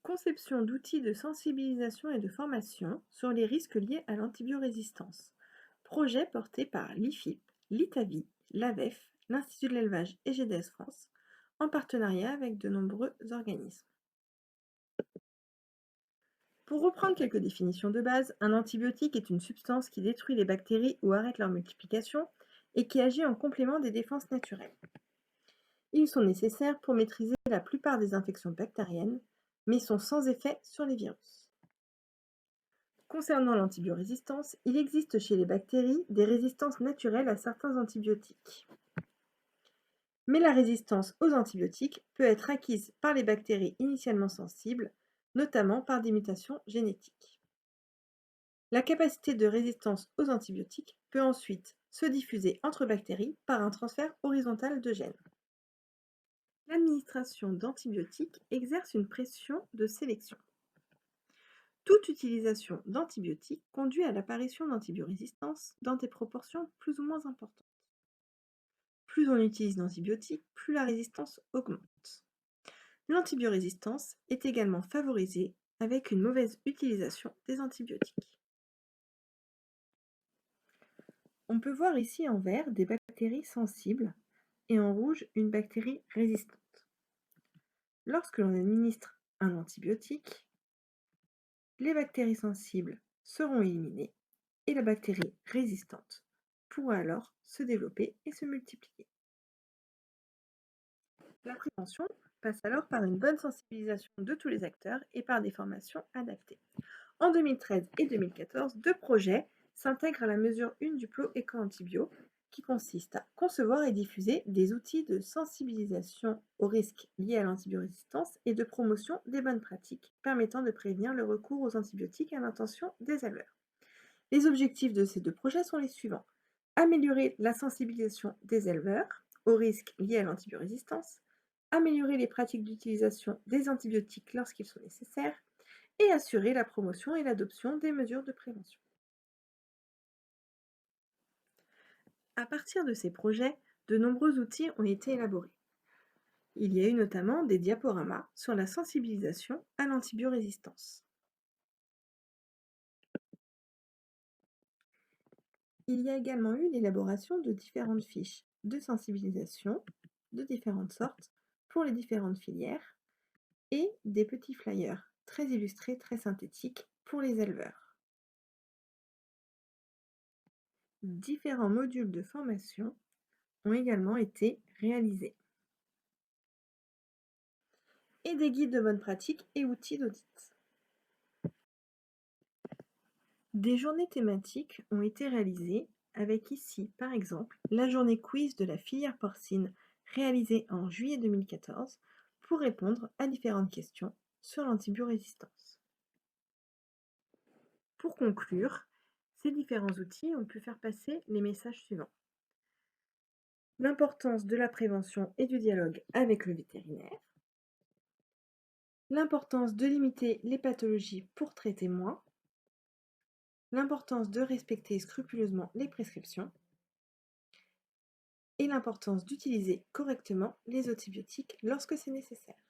Conception d'outils de sensibilisation et de formation sur les risques liés à l'antibiorésistance. Projet porté par l'IFIP, l'ITAVI, l'AVEF, l'Institut de l'élevage et GDS France, en partenariat avec de nombreux organismes. Pour reprendre quelques définitions de base, un antibiotique est une substance qui détruit les bactéries ou arrête leur multiplication et qui agit en complément des défenses naturelles. Ils sont nécessaires pour maîtriser la plupart des infections bactériennes, mais sont sans effet sur les virus. Concernant l'antibiorésistance, il existe chez les bactéries des résistances naturelles à certains antibiotiques. Mais la résistance aux antibiotiques peut être acquise par les bactéries initialement sensibles, notamment par des mutations génétiques. La capacité de résistance aux antibiotiques peut ensuite se diffuser entre bactéries par un transfert horizontal de gènes. L'administration d'antibiotiques exerce une pression de sélection. Toute utilisation d'antibiotiques conduit à l'apparition d'antibiorésistance dans des proportions plus ou moins importantes. Plus on utilise d'antibiotiques, plus la résistance augmente. L'antibiorésistance est également favorisée avec une mauvaise utilisation des antibiotiques. On peut voir ici en vert des bactéries sensibles et en rouge une bactérie résistante. Lorsque l'on administre un antibiotique, les bactéries sensibles seront éliminées et la bactérie résistante pourra alors se développer et se multiplier. La prévention passe alors par une bonne sensibilisation de tous les acteurs et par des formations adaptées. En 2013 et 2014, deux projets s'intègrent à la mesure 1 du plan Éco-Antibio, qui consiste à concevoir et diffuser des outils de sensibilisation aux risques liés à l'antibiorésistance et de promotion des bonnes pratiques permettant de prévenir le recours aux antibiotiques à l'intention des éleveurs. Les objectifs de ces deux projets sont les suivants: améliorer la sensibilisation des éleveurs aux risques liés à l'antibiorésistance, améliorer les pratiques d'utilisation des antibiotiques lorsqu'ils sont nécessaires, et assurer la promotion et l'adoption des mesures de prévention. À partir de ces projets, de nombreux outils ont été élaborés. Il y a eu notamment des diaporamas sur la sensibilisation à l'antibiorésistance. Il y a également eu l'élaboration de différentes fiches de sensibilisation de différentes sortes pour les différentes filières et des petits flyers très illustrés, très synthétiques pour les éleveurs. Différents modules de formation ont également été réalisés et des guides de bonne pratique et outils d'audit. Des journées thématiques ont été réalisées avec ici, par exemple, la journée quiz de la filière porcine réalisée en juillet 2014 pour répondre à différentes questions sur l'antibiorésistance. Pour conclure, ces différents outils ont pu faire passer les messages suivants: l'importance de la prévention et du dialogue avec le vétérinaire, l'importance de limiter les pathologies pour traiter moins, l'importance de respecter scrupuleusement les prescriptions et l'importance d'utiliser correctement les antibiotiques lorsque c'est nécessaire.